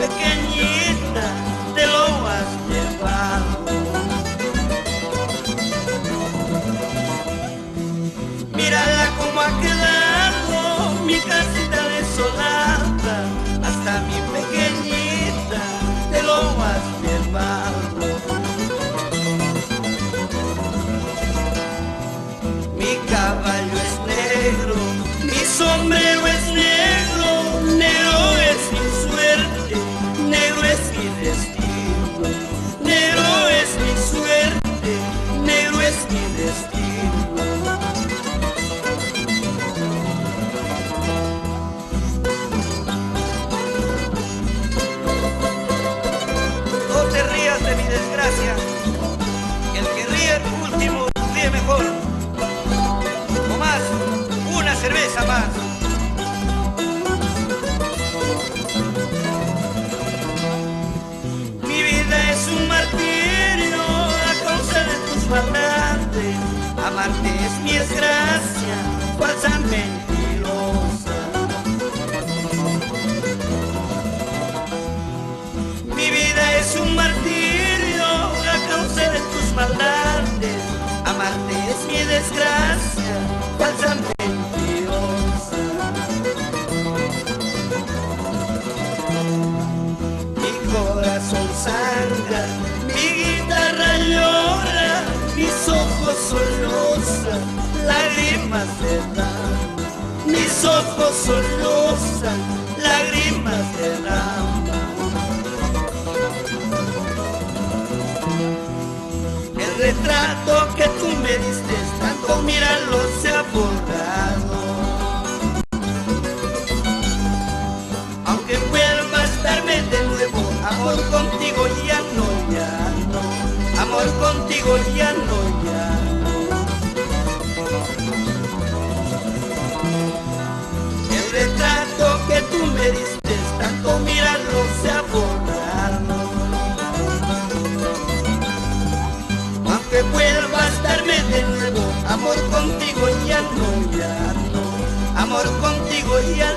pequeñita te lo has llevado. Mírala cómo ha quedado mi casita desolada, hasta mi pequeñita te lo has llevado. Mi caballo es negro, mi sombrero es negro, negro es mi suerte, negro es mi destino, negro es mi suerte, negro es mi destino. No te rías de mi desgracia, el que ríe último ríe mejor. O más, una cerveza más. Mi vida es un martirio a causa de tus maldades. Amarte es mi desgracia, falsa mentirosa. Mi vida es un martirio a causa de tus maldades. Amarte es mi desgracia, falsa mentirosa. Mi corazón sangra, mi guitarra llora, mis ojos sollozan, lágrimas de dama. Mis ojos sollozan, lágrimas de dama. El retrato que tú me diste, tanto míralo, se ha borrado. Aunque vuelvas a darme de nuevo, amor contigo ya no, ya no. Amor contigo ya no, ya no. El retrato que tú me diste, tanto míralo, se ha borrado. Aunque vuelvas a darme de nuevo, amor contigo ya no, ya no. Amor contigo ya